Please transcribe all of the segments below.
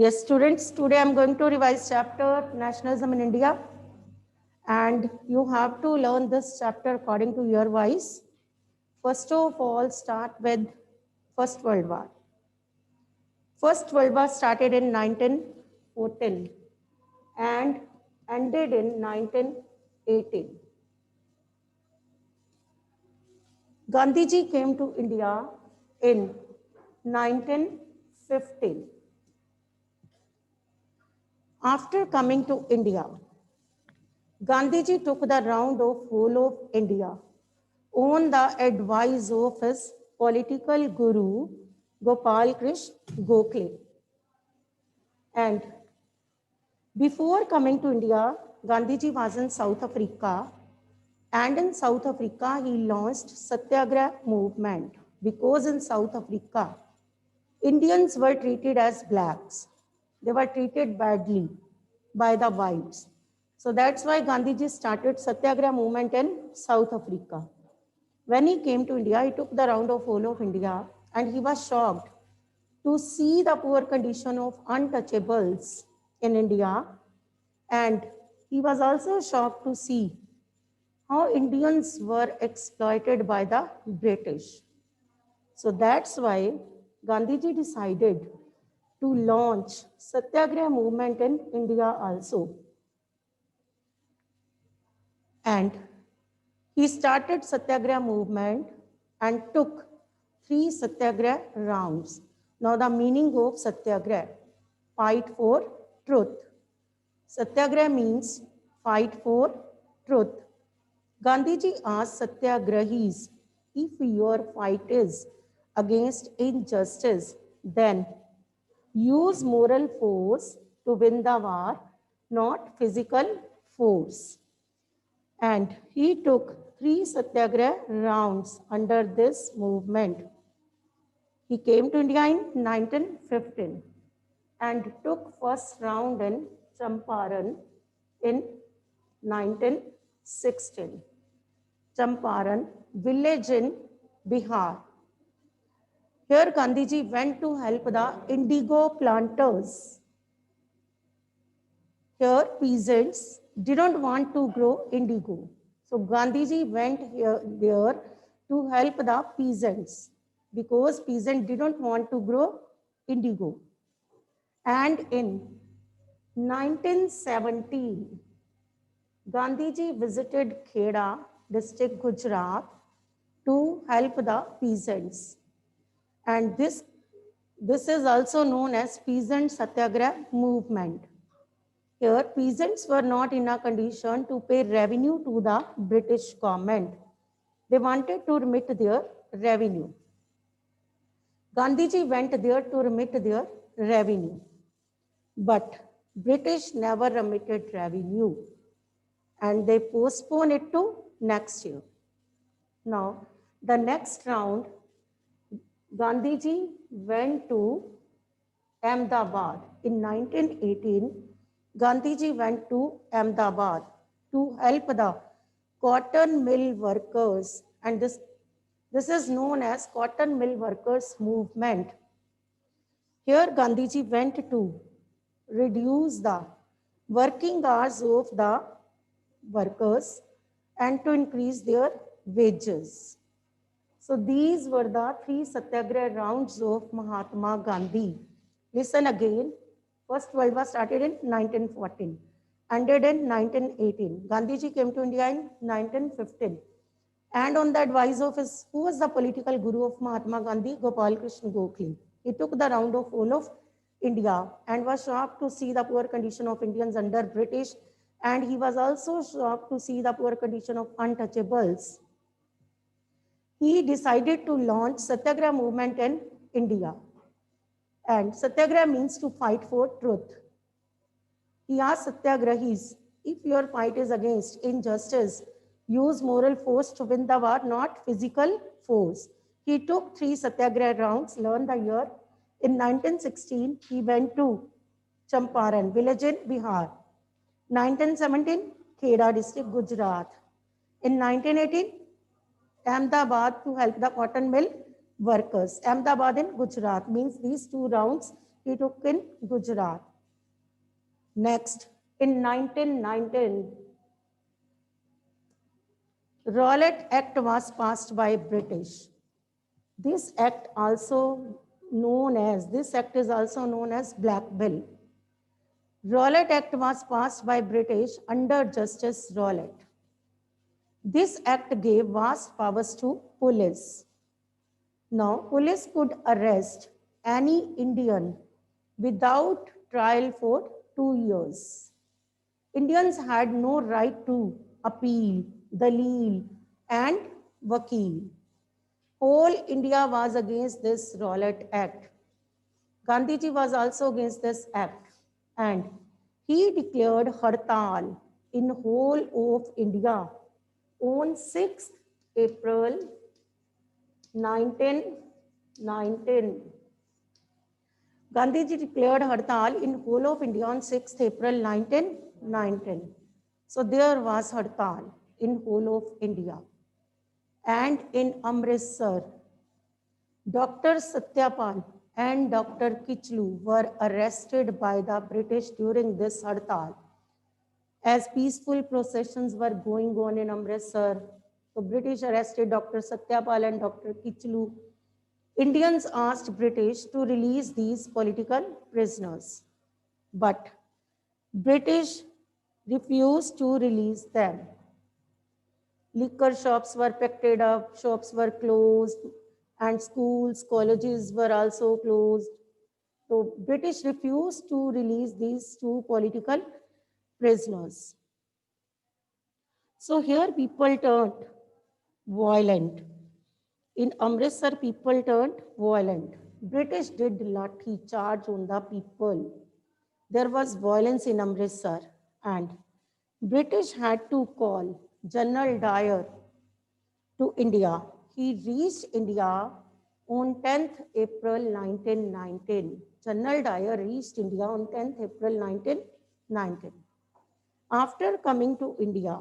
Yes, students, today I'm going to revise chapter Nationalism in India, and you have to learn this chapter according to your wise. First of all, start with First World War. First World War started in 1914 and ended in 1918. Gandhiji came to India in 1915. After coming to India, Gandhiji took the round of whole of India on the advice of his political guru Gopal Krishna Gokhale. And before coming to India, Gandhiji was in South Africa, and in South Africa he launched Satyagraha movement because in South Africa Indians were treated as blacks. They were treated badly by the whites. So that's why Gandhiji started Satyagraha movement in South Africa. When he came to India, he took the round of whole of India, and he was shocked to see the poor condition of untouchables in India. And he was also shocked to see how Indians were exploited by the British. So that's why Gandhiji decided to launch Satyagraha movement in India also. And he started Satyagraha movement and took 3 Satyagraha rounds. Now the meaning of Satyagraha, fight for truth. Satyagraha means fight for truth. Gandhiji asked Satyagrahis, if your fight is against injustice, then use moral force to win the war, not physical force. And he took 3 Satyagraha rounds under this movement. He came to India in 1915 and took first round in Champaran in 1916. Champaran, village in Bihar. Here Gandhiji went to help the indigo planters. Here peasants didn't want to grow indigo. So Gandhiji went there to help the peasants because peasants didn't want to grow indigo. And in 1917, Gandhiji visited Kheda, district Gujarat, to help the peasants. And this is also known as Peasant Satyagraha movement. Here, peasants were not in a condition to pay revenue to the British government. They wanted to remit their revenue. Gandhiji went there to remit their revenue. But British never remitted revenue, and they postponed it to next year. Now, the next round, Gandhiji went to Ahmedabad. In 1918, Gandhiji went to Ahmedabad to help the cotton mill workers, and this is known as cotton mill workers movement. Here Gandhiji went to reduce the working hours of the workers and to increase their wages. So these were the 3 Satyagraha rounds of Mahatma Gandhi. Listen again. First World War started in 1914, ended in 1918. Gandhiji came to India in 1915. And on the advice of who was the political guru of Mahatma Gandhi? Gopal Krishna Gokhale. He took the round of whole of India and was shocked to see the poor condition of Indians under British. And he was also shocked to see the poor condition of untouchables. He decided to launch Satyagraha movement in India. And Satyagraha means to fight for truth. He asked Satyagrahis, if your fight is against injustice, use moral force to win the war, not physical force. He took 3 Satyagraha rounds, learned the year. In 1916, he went to Champaran, village in Bihar. 1917, Kheda district, Gujarat. In 1918, Ahmedabad to help the cotton mill workers. Ahmedabad in Gujarat means these 2 rounds he took in Gujarat. Next, in 1919, Rowlatt Act was passed by British. This act is also known as Black Bill. Rowlatt Act was passed by British under Justice Rowlatt. This act gave vast powers to police. Now, police could arrest any Indian without trial for 2 years. Indians had no right to appeal, dalil, and vakil. Whole India was against this Rowlatt Act. Gandhiji was also against this act, and he declared Hartal in whole of India on 6th April 1919. Gandhiji declared Hartal in whole of India on 6th April 1919. So there was Hartal in whole of India. And in Amritsar, Dr. Satyapal and Dr. Kichlu were arrested by the British during this Hartal. As peaceful processions were going on in Amritsar, the British arrested Dr. Satyapal and Dr. Kichlu. Indians asked British to release these political prisoners, but British refused to release them. Liquor shops were packed up, shops were closed, and schools, colleges were also closed. So British refused to release these two political prisoners. So here people turned violent. In Amritsar, people turned violent. British did lathi charge on the people. There was violence in Amritsar, and British had to call General Dyer to India. He reached India on 10th April 1919. General Dyer reached India on 10th April 1919. After coming to India,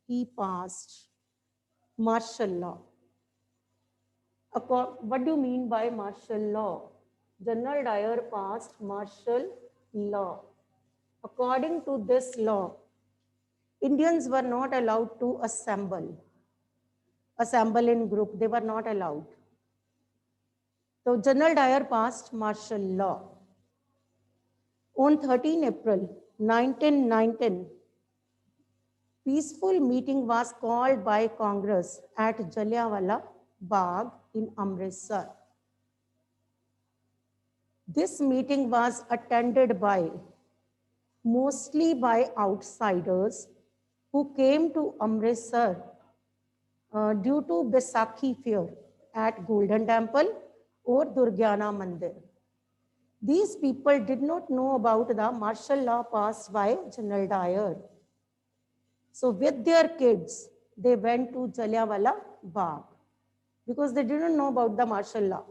he passed martial law. What do you mean by martial law? General Dyer passed martial law. According to this law, Indians were not allowed to assemble in group. They were not allowed. So General Dyer passed martial law. On 13 April 1919, peaceful meeting was called by Congress at Jallianwala Bagh in Amritsar. This meeting was attended mostly by outsiders who came to Amritsar due to Baisakhi fair at Golden Temple or Durgyana Mandir. These people did not know about the martial law passed by General Dyer. So with their kids, they went to Jallianwala Bagh because they didn't know about the martial law.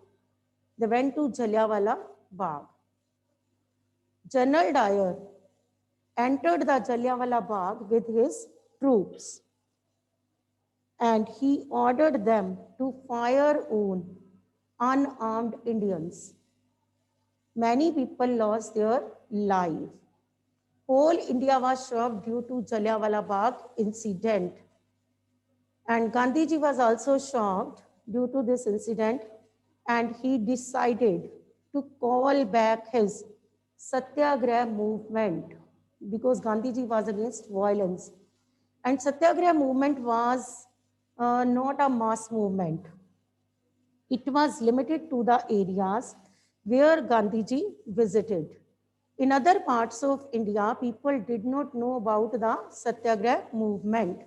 They went to Jallianwala Bagh. General Dyer entered the Jallianwala Bagh with his troops, and he ordered them to fire on unarmed Indians. Many people lost their life. Whole India was shocked due to Jallianwala Bagh incident. And Gandhiji was also shocked due to this incident, and he decided to call back his Satyagraha movement because Gandhiji was against violence. And Satyagraha movement was not a mass movement. It was limited to the areas where Gandhiji visited. In other parts of India, people did not know about the Satyagraha movement.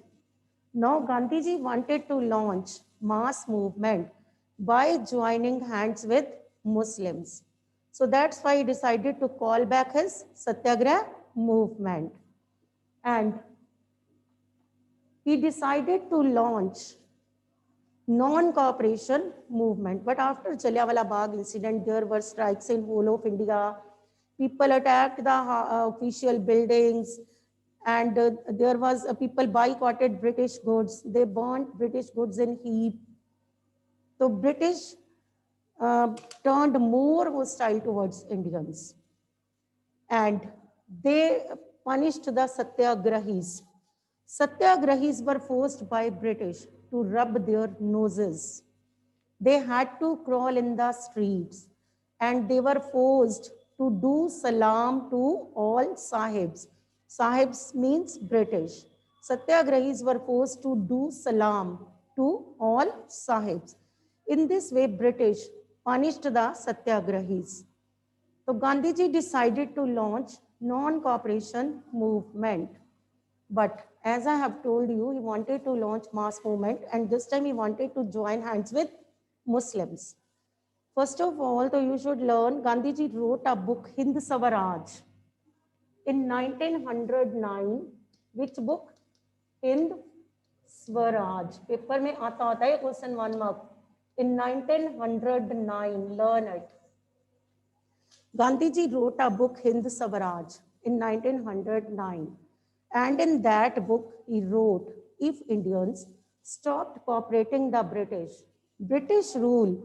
Now Gandhiji wanted to launch mass movement by joining hands with Muslims. So that's why he decided to call back his Satyagraha movement. And he decided to launch non-cooperation movement. But after Jallianwala Bagh incident, there were strikes in whole of India. People attacked the official buildings, and there was people boycotted British goods. They burnt British goods in heap. So British turned more hostile towards Indians, and they punished the Satyagrahis. Satyagrahis were forced by British to rub their noses. They had to crawl in the streets, and they were forced to do salam to all sahibs. Sahibs means British. Satyagrahis were forced to do salam to all sahibs. In this way, British punished the Satyagrahis. So Gandhiji decided to launch non-cooperation movement. But as I have told you, he wanted to launch mass movement, and this time he wanted to join hands with Muslims. First of all, so you should learn, Gandhiji wrote a book, Hind Swaraj. In 1909, which book? Hind Swaraj. Paper में आता होता है question 1 mark. In 1909, learn it. Gandhiji wrote a book, Hind Swaraj, in 1909. And in that book, he wrote, if Indians stopped cooperating the British rule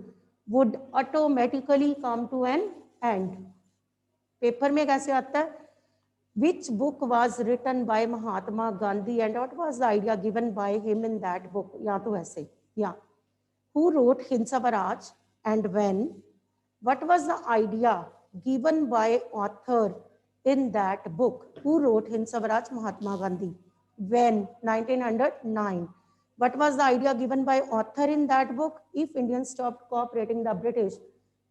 would automatically come to an end. Paper में कैसे आता है? Which book was written by Mahatma Gandhi and what was the idea given by him in that book? या तो ऐसे, yeah. Who wrote Hind Swaraj and when? What was the idea given by author in that book? Who wrote Hind Swaraj? Mahatma Gandhi. When? 1909. What was the idea given by author in that book? If Indians stopped cooperating the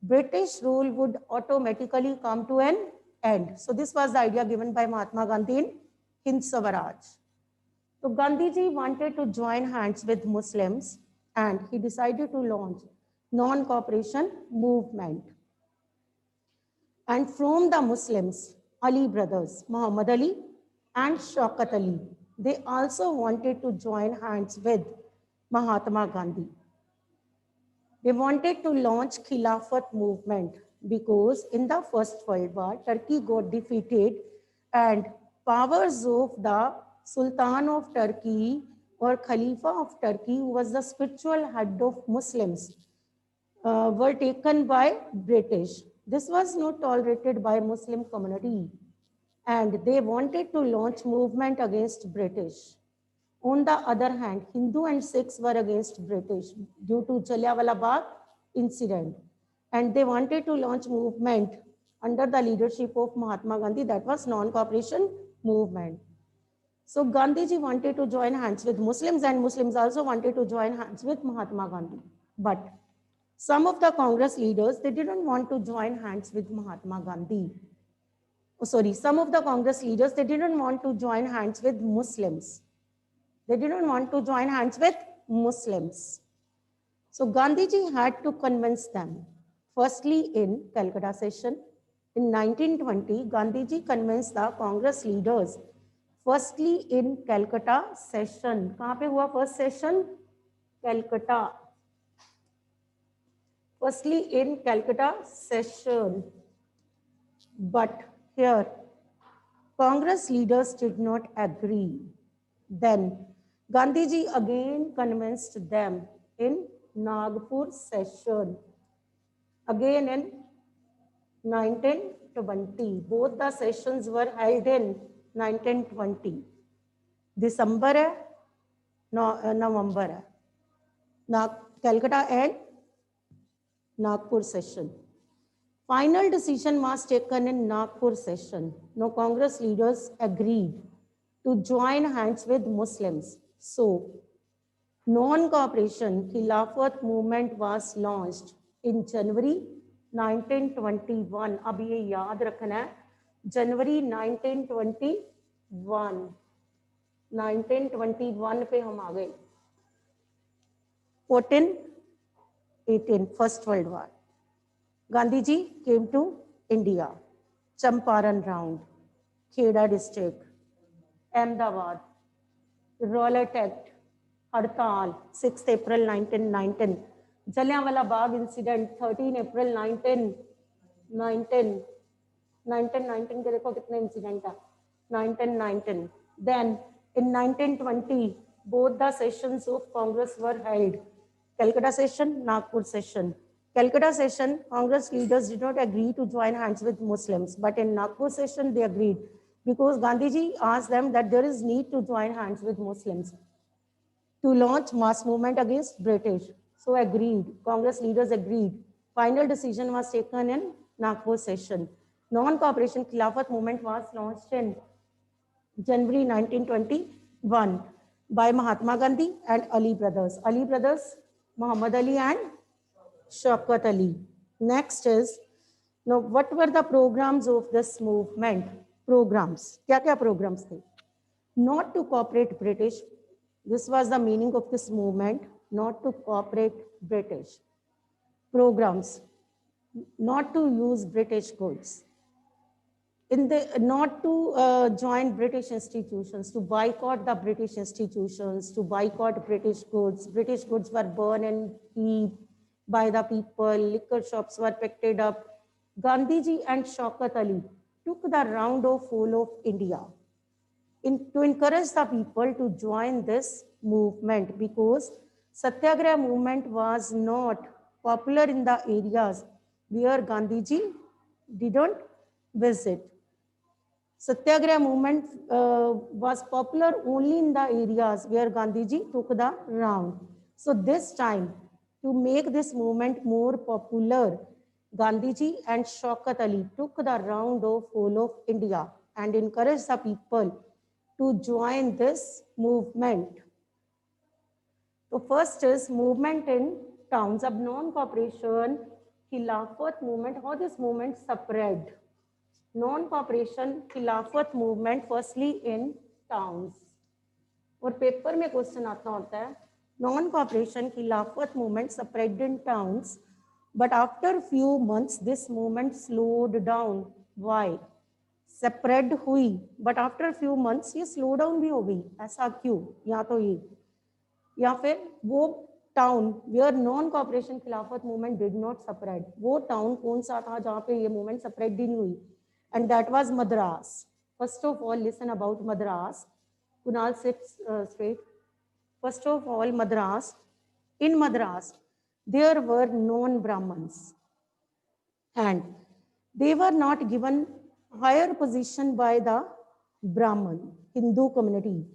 British rule would automatically come to an end. So this was the idea given by Mahatma Gandhi in Hind Swaraj. So Gandhiji wanted to join hands with Muslims, and he decided to launch non-cooperation movement. And from the Muslims, Ali brothers, Muhammad Ali and Shaukat Ali, they also wanted to join hands with Mahatma Gandhi. They wanted to launch Khilafat movement because in the First World War, Turkey got defeated and powers of the Sultan of Turkey or Khalifa of Turkey, who was the spiritual head of Muslims, were taken by British. This was not tolerated by Muslim community, and they wanted to launch movement against British. On the other hand, Hindu and Sikhs were against British due to Jallianwala Bagh incident, and they wanted to launch movement under the leadership of Mahatma Gandhi, that was non-cooperation movement. So Gandhiji wanted to join hands with Muslims, and Muslims also wanted to join hands with Mahatma Gandhi. But some of the Congress leaders, they didn't want to join hands with Mahatma Gandhi. Some of the Congress leaders, they didn't want to join hands with Muslims. They didn't want to join hands with Muslims. So Gandhiji had to convince them. Firstly, in Calcutta session, in 1920, Gandhiji convinced the Congress leaders. Firstly, in Calcutta session. कहाँ पे हुआ first session? Calcutta. Firstly, in Calcutta session. But here, Congress leaders did not agree. Then, Gandhiji again convinced them in Nagpur session. Again in 1920. Both the sessions were held in 1920. December है, November है. Calcutta and Nagpur session. Final decision was taken in Nagpur session. No Congress leaders agreed to join hands with Muslims. So, non-cooperation Khilafat movement was launched in January 1921. अब ये याद रखना है, January 1921. 1921 पे हम आ गए. 1418, First World War. Gandhiji came to India. Champaran round, Kheda district, Ahmedabad, Rowlatt Act, Hartal, 6th April 1919. Jallianwala Bagh incident, 13 April 1919. 1919 के देखो कितने इंसिडेंट है. 1919. Then in 1920, both the sessions of Congress were held. Calcutta session, Nagpur session. Calcutta session, Congress leaders did not agree to join hands with Muslims, but in Nagpur session they agreed because Gandhiji asked them that there is need to join hands with Muslims to launch mass movement against British. So agreed, Congress leaders agreed. Final decision was taken in Nagpur session. Non-cooperation Khilafat movement was launched in January 1921 by Mahatma Gandhi and Ali brothers. Ali brothers, Muhammad Ali and Shaukat Ali. Next is, now what were the programs of this movement? Programs. क्या programs थे? Not to cooperate British. This was the meaning of this movement. Not to cooperate British. Programs. Not to use British goods. Not to join British institutions, to boycott the British institutions, to boycott British goods. British goods were burned and heaped by the people. Liquor shops were picked up. Gandhiji and Shaukat Ali took the round of whole of India to encourage the people to join this movement, because Satyagraha movement was not popular in the areas where Gandhiji didn't visit. Satyagraha movement was popular only in the areas where Gandhiji took the round. So this time, to make this movement more popular, Gandhiji and Shaukat Ali took the round of whole of India and encouraged the people to join this movement. So first is movement in towns. Ab non-cooperation, Khilafat movement, how this movement spread? Non-cooperation खिलाफत movement firstly in towns. और paper में question आता होता है non-cooperation खिलाफत movement spread in towns, but after few months this movement slowed down. Why? Spread हुई, but after few months ये slow down भी हो गई. ऐसा क्यों? या तो ये, या फिर वो टाउन वेयर नॉन कॉपरेशन खिलाफत मूवमेंट डिड नॉट स्प्रेड, वो टाउन कौन सा था जहाँ पे ये मूवमेंट स्प्रेड ही नहीं हुई? And that was Madras. First of all, listen about Madras. Kunal, sit straight. First of all, Madras. In Madras, there were non-Brahmins, and they were not given higher position by the Brahman Hindu community.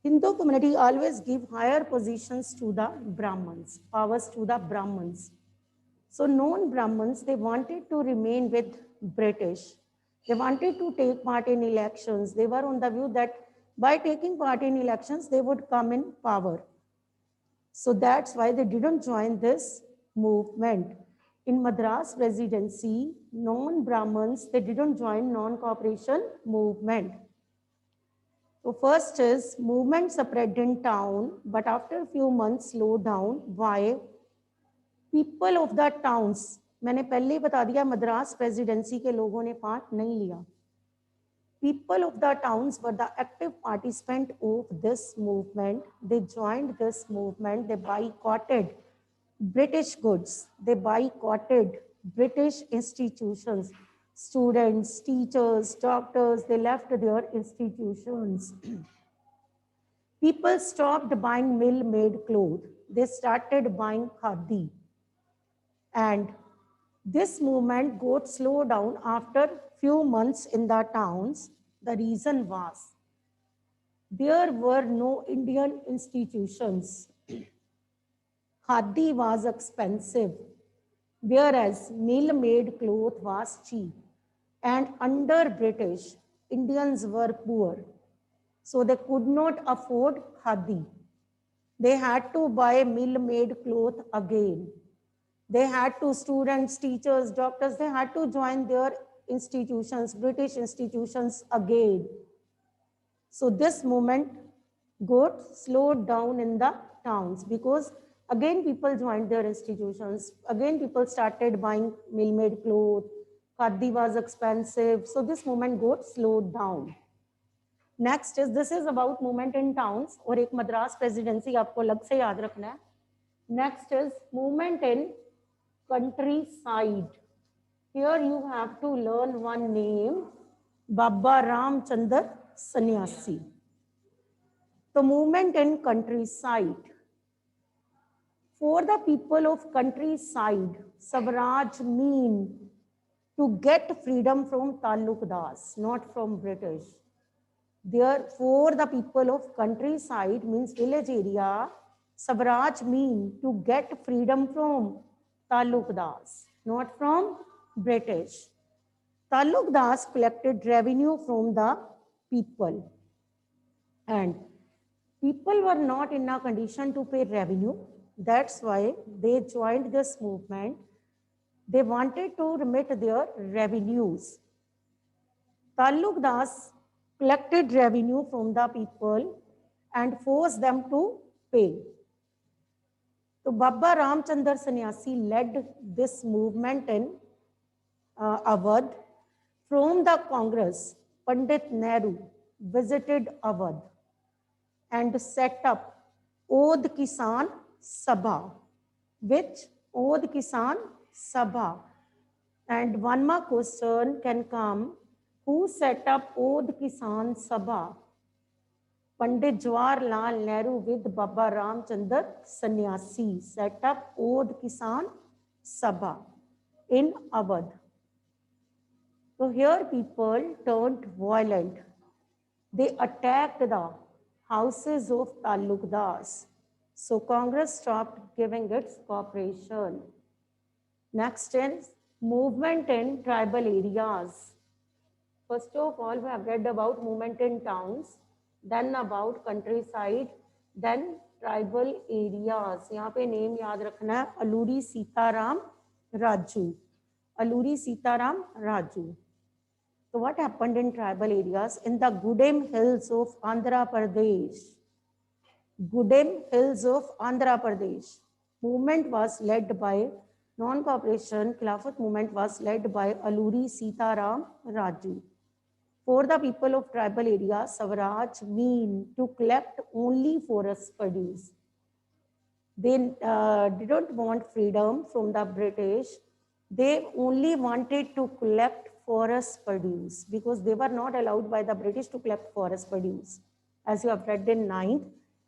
Hindu community always give higher positions to the Brahmins, powers to the Brahmins. So non-Brahmins, they wanted to remain with British. They wanted to take part in elections. They were on the view that by taking part in elections, they would come in power. So that's why they didn't join this movement. In Madras Presidency, non-Brahmins, they didn't join non-cooperation movement. So first is movement spread in town, but after a few months slowed down. Why? People of the towns, मैंने पहले ही बता दिया Madras presidency के लोगों ने part नहीं लिया. People of the towns were the active participant of this movement. They joined this movement. They boycotted British goods. They boycotted British institutions. Students, teachers, doctors, they left their institutions. People stopped buying mill-made clothes. They started buying khadi. And this movement got slowed down after few months in the towns. The reason was there were no Indian institutions. Khadi was expensive, whereas mill-made cloth was cheap. And under British, Indians were poor, so they could not afford khadi. They had to buy mill-made cloth again. They had to, students, teachers, doctors, they had to join their institutions, British institutions again. So this movement got slowed down in the towns because again people joined their institutions. Again people started buying mill-made clothes. Khadi was expensive. So this movement got slowed down. Next is, this is about movement in towns. और एक Madras presidency आपको अलग से याद रखना है. Next is movement in countryside. Here you have to learn one name, Baba Ramchandar Sannyasi. The movement in countryside. For the people of countryside, Swaraj mean to get freedom from Talukdas, not from British. Therefore, the people of countryside means village area, Swaraj mean to get freedom from Talukdas, not from British. Talukdas collected revenue from the people, and people were not in a condition to pay revenue. That's why they joined this movement. They wanted to remit their revenues. Talukdas collected revenue from the people and forced them to pay. So Baba Ramchandar Sannyasi led this movement in Awadh. From the Congress, Pandit Nehru visited Awadh and set up Od Kisan Sabha, which Od Kisan Sabha. And one more question can come, who set up Od Kisan Sabha? Pandit Jawaharlal Nehru with Baba Ramchandar Sannyasi set up Od Kisan Sabha in Awadh. So here people turned violent. They attacked the houses of Talukdas. So Congress stopped giving its cooperation. Next is movement in tribal areas. First of all, we have read about movement in towns, then about countryside, then tribal areas. यहाँ पे name याद रखना है, Alluri Sitaram Raju. Alluri Sitaram Raju. So what happened in tribal areas? In the Gudem hills of Andhra Pradesh, Gudem hills of Andhra Pradesh, movement was led by non-cooperation, Khilafat movement was led by Alluri Sitaram Raju. For the people of tribal areas, Swaraj mean to collect only forest produce. They didn't want freedom from the British. They only wanted to collect forest produce because they were not allowed by the British to collect forest produce. As you have read in 9th,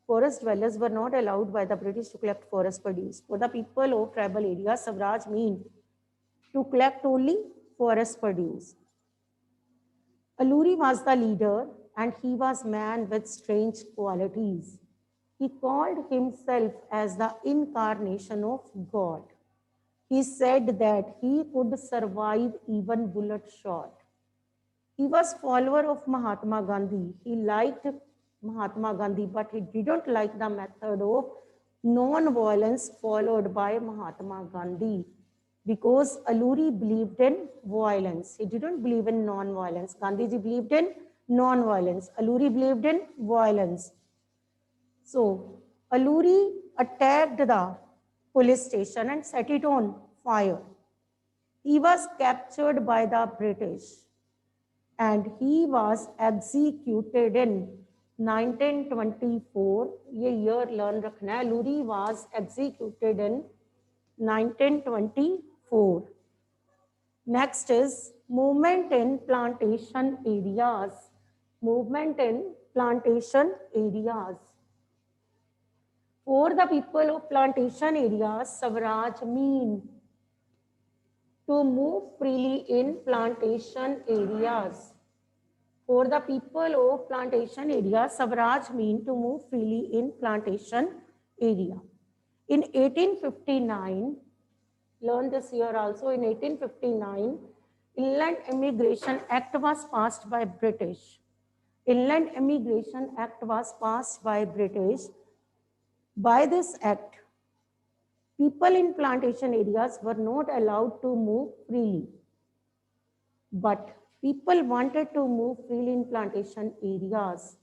forest dwellers were not allowed by the British to collect forest produce. For the people of tribal areas, Swaraj mean to collect only forest produce. Alluri was the leader and he was man with strange qualities. He called himself as the incarnation of God. He said that he could survive even bullet shot. He was follower of Mahatma Gandhi. He liked Mahatma Gandhi, but he didn't like the method of non-violence followed by Mahatma Gandhi because Alluri believed in violence. He didn't believe in non-violence. Gandhiji believed in non-violence. Alluri believed in violence. So Alluri attacked the police station and set it on fire. He was captured by the British and he was executed in 1924. ये year learn रखना है. Alluri was executed in 1924. Next is movement in plantation areas. Movement in plantation areas. For the people of plantation areas, Swaraj mean to move freely in plantation areas. For the people of plantation areas, Swaraj mean to move freely in plantation area. In 1859, learn this year also, in 1859, Inland Immigration Act was passed by British. Inland Immigration Act was passed by British. By this act, people in plantation areas were not allowed to move freely. But people wanted to move freely in plantation areas.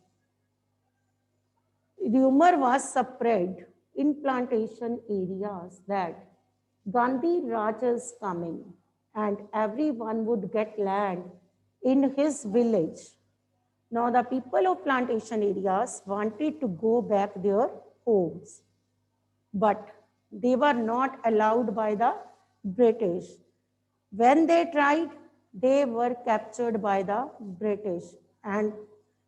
Rumor was spread in plantation areas that Gandhi Raj is coming and everyone would get land in his village. Now the people of plantation areas wanted to go back their homes, but they were not allowed by the British. When they tried, they were captured by the British and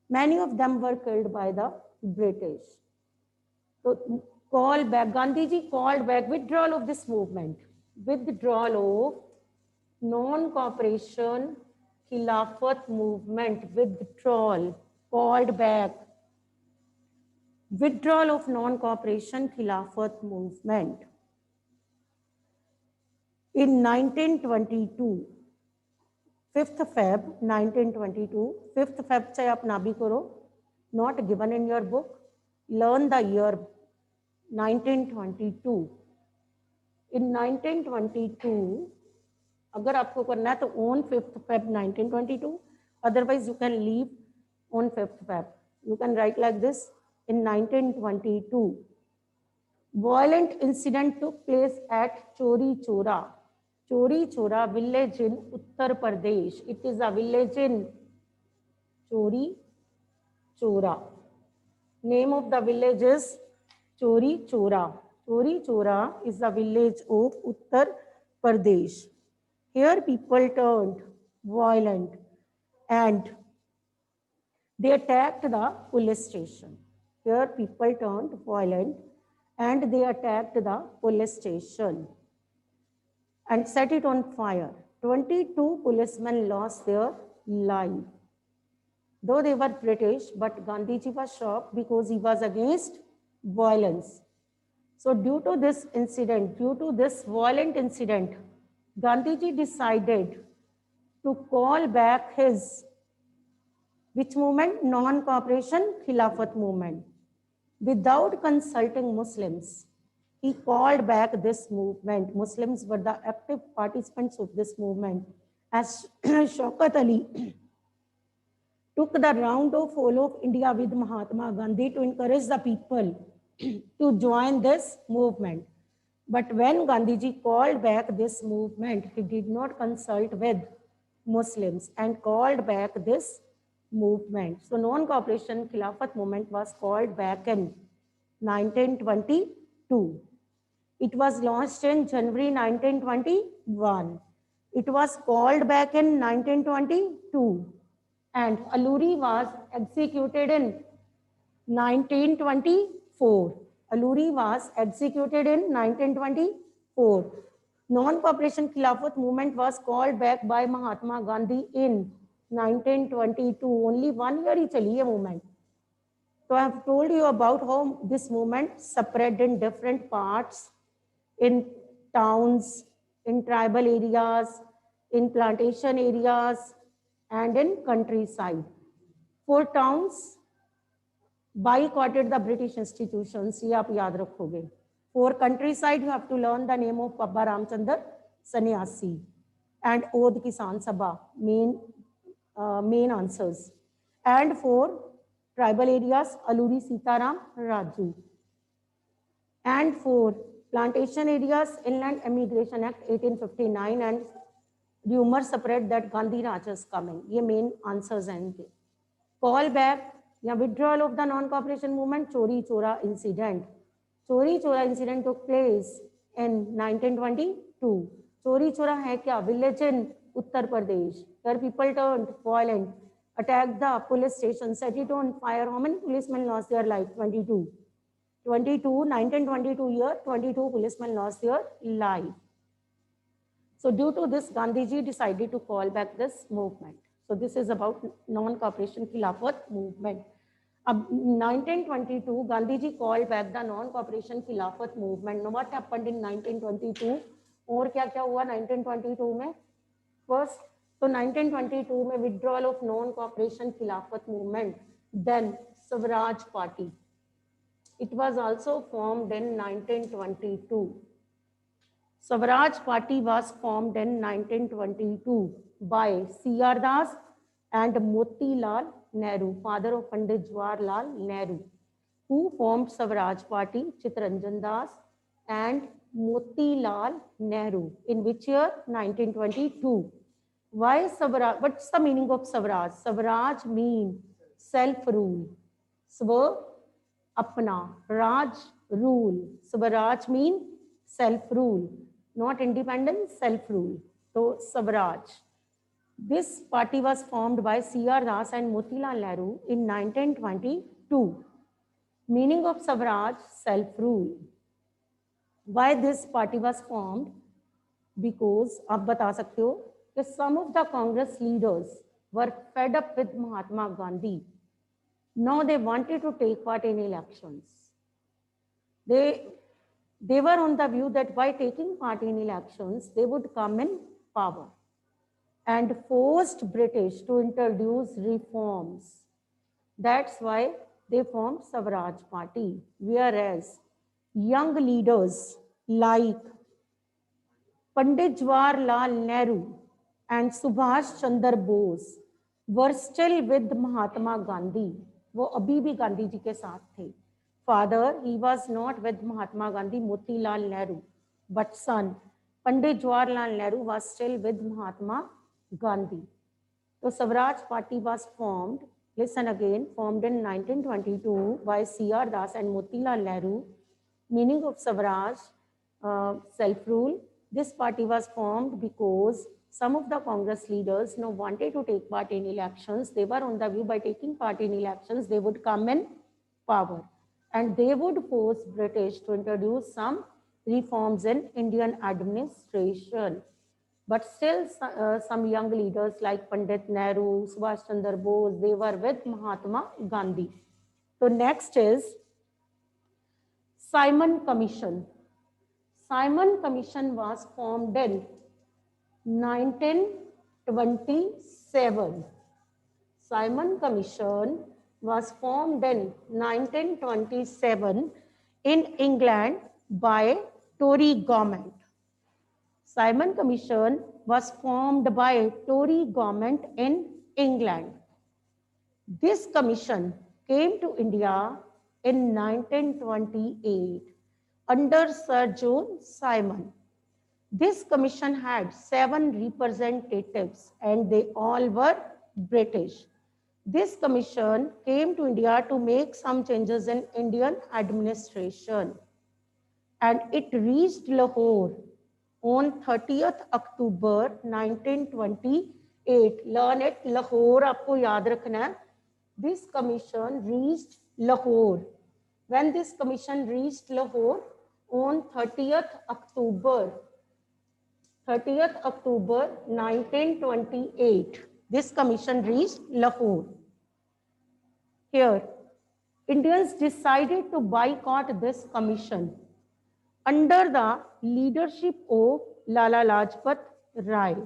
many of them were killed by the British. So Call back, Gandhiji called back withdrawal of this movement. Withdrawal of non-cooperation Khilafat movement, withdrawal, called back. Withdrawal of non-cooperation Khilafat movement. In 1922, 5th Feb 1922, 5th Feb चाहे आप ना भी करो, not given in your book, learn the year 1922. In 1922, अगर आपको करना है तो on 5th Feb 1922, otherwise you can leave on 5th Feb. You can write like this, in 1922, violent incident took place at Chori Chora. Chori Chora village in Uttar Pradesh. It is a village in Chori Chora. Name of the village is Chori Chora. Chori Chora is the village of Uttar Pradesh. Here people turned violent and they attacked the police station. Here people turned violent and they attacked the police station and set it on fire. 22 policemen lost their life. Though they were British, but Gandhiji was shocked because he was against violence. So due to this incident, due to this violent incident, Gandhiji decided to call back his, which movement? Non-cooperation Khilafat movement. Without consulting Muslims, he called back this movement. Muslims were the active participants of this movement. As Shaukat Ali took the round of all of India with Mahatma Gandhi to encourage the people to join this movement. But when Gandhiji called back this movement, he did not consult with Muslims and called back this movement. So non-cooperation Khilafat movement was called back in 1922. It was launched in January 1921. It was called back in 1922 and Alluri was executed in 1924. Alluri was executed in 1924. Non-cooperation Khilafat movement was called back by Mahatma Gandhi in 1922. Only 1 year ही चली है movement. So I have told you about how this movement spread in different parts, in towns, in tribal areas, in plantation areas, and in countryside. 4 towns boycotted the British institutions. ये आप याद रखोगे. For countryside, you have to learn the name of Babba Ramchandar Sannyasi and Odh Kisan Sabha, main answers. And for tribal areas, Alluri Sitaram Raju. And for plantation areas, Inland Immigration Act 1859 and rumors spread that Gandhi Raj is coming. ये main answers हैं इनके. Call back या withdrawal of the non-cooperation movement, Chori Chora incident. Chori Chora incident took place in 1922. Chori Chora है क्या? Village in Uttar Pradesh. Where people turned violent, attacked the police station, set it on fire. How many policemen lost their life? 22. 1922 year, 22 policemen lost their life. So due to this, Gandhiji decided to call back this movement. So this is about non-cooperation Khilafat movement. Ab 1922, Gandhiji called back the non-cooperation Khilafat movement. Now what happened in 1922? और क्या क्या हुआ 1922 में? First, so 1922 में withdrawal of non-cooperation Khilafat movement. Then Swaraj Party. It was also formed in 1922. Swaraj Party was formed in 1922 by C.R. Das and Motilal Nehru, father of Pandit Jawaharlal Nehru, who formed Swaraj Party, Chittaranjan Das and Motilal Nehru. In which year? 1922. Why Swaraj? What's the meaning of Swaraj? Swaraj means self-rule. Swa, apna. Raj, rule. Swaraj means self-rule. Not independence, self-rule. So Swaraj. This party was formed by C.R. Das and Motilal Nehru in 1922. Meaning of Swaraj, self-rule. Why this party was formed? Because आप बता सकते हो कि some of the Congress leaders were fed up with Mahatma Gandhi. Now they wanted to take part in elections. They were on the view that by taking part in elections, they would come in power and forced British to introduce reforms. That's why they formed Swaraj Party, whereas young leaders like Pandit Jawaharlal Nehru and Subhash Chandra Bose were still with Mahatma Gandhi. वो अभी भी गांधी जी के साथ थे. Father, he was not with Mahatma Gandhi, Motilal Nehru, but son, Pandit Jawaharlal Nehru was still with Mahatma Gandhi. So Swaraj Party was formed, listen again, formed in 1922 by C.R. Das and Motilal Nehru. Meaning of Swaraj, self-rule. This party was formed because some of the Congress leaders now wanted to take part in elections. They were on the view by taking part in elections, they would come in power and they would force British to introduce some reforms in Indian administration. But still, some young leaders like Pandit Nehru, Subhash Chandra Bose, they were with Mahatma Gandhi. So next is Simon Commission. Simon Commission was formed in 1927. Simon Commission was formed in 1927 in England by Tory government. Simon Commission was formed by Tory government in England. This commission came to India in 1928 under Sir John Simon. This commission had 7 representatives and they all were British. This commission came to India to make some changes in Indian administration and it reached Lahore on 30th October 1928. Learn it, Lahore आपको याद रखना है. This commission reached Lahore. When this commission reached Lahore on 30th October 1928, this commission reached Lahore. Here, Indians decided to boycott this commission under the leadership of Lala Lajpat Rai.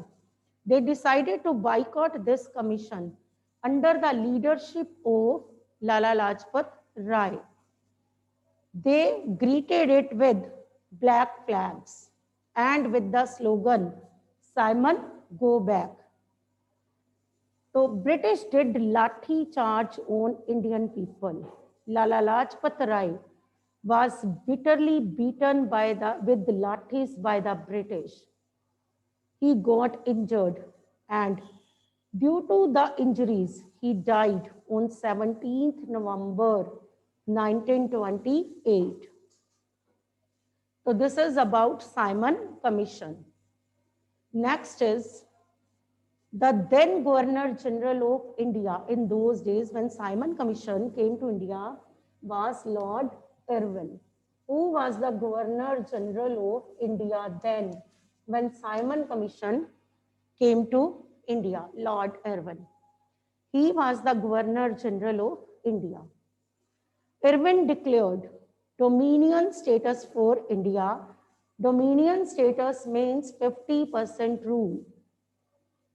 They decided to boycott this commission under the leadership of Lala Lajpat Rai. They greeted it with black flags and with the slogan, Simon, go back. So British did lathi charge on Indian people. Lala Lajpat Rai was bitterly beaten with lathis by the British. He got injured and due to the injuries, he died on 17th November 1928. So this is about Simon Commission. Next is the then Governor General of India in those days when Simon Commission came to India was Lord Irwin. Who was the Governor General of India then when Simon Commission came to India? Lord Irwin. He was the Governor General of India. Irwin declared dominion status for India. Dominion status means 50% rule.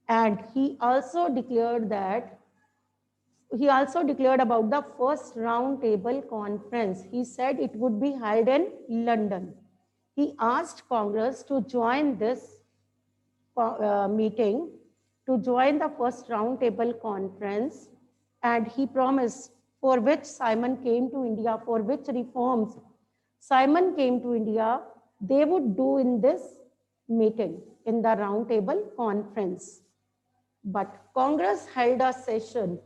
And he also declared about the first round table conference. He said it would be held in London. He asked Congress to join this meeting, to join the first round table conference, and he promised for which Simon came to India, for which reforms Simon came to India, they would do in this meeting, in the round table conference. But Congress held a session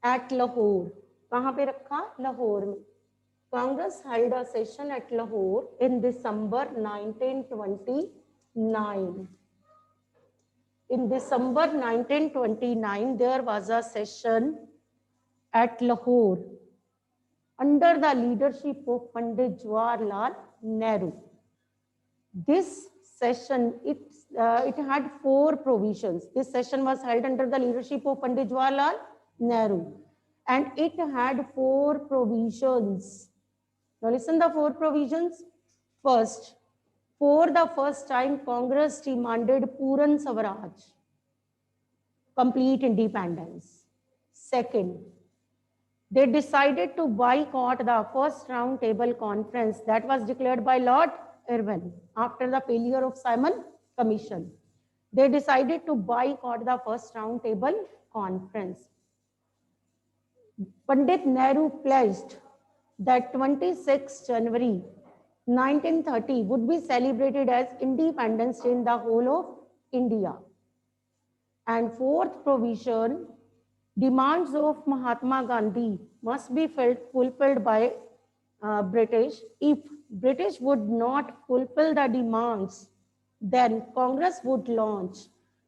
at Lahore. कहाँ पे रखा? लाहौर में. Congress held a session at Lahore in December 1929. In December 1929, there was a session at Lahore. under the leadership of Pandit Jawaharlal Nehru. This session, it had 4 provisions. This session was held under the leadership of Pandit Jawaharlal Nehru, and it had 4 provisions. Now listen the 4 provisions. First, for the first time, Congress demanded Puran Swaraj, complete independence. Second, they decided to boycott the first round table conference that was declared by Lord Irwin after the failure of Simon Commission. They decided to boycott the first round table conference. Pandit Nehru pledged that 26 January 1930 would be celebrated as Independence Day in the whole of India. And fourth provision, demands of Mahatma Gandhi must be fulfilled by British. If British would not fulfill the demands, then Congress would launch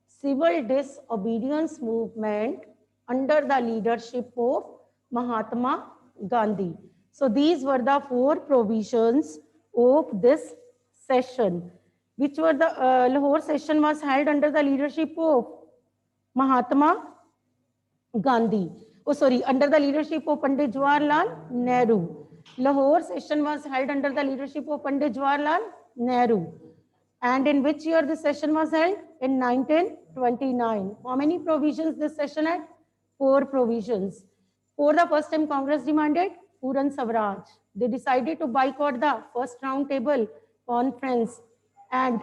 civil disobedience movement under the leadership of Mahatma Gandhi. So these were the 4 provisions of this session, which were the Lahore session was held under the leadership of Mahatma Gandhi. Oh, sorry, under the leadership of Pandit Jawaharlal Nehru. Lahore session was held under the leadership of Pandit Jawaharlal Nehru. And in which year this session was held? In 1929. How many provisions this session had? 4 provisions. For the first time, Congress demanded Puran Swaraj. They decided to boycott the first round table conference, and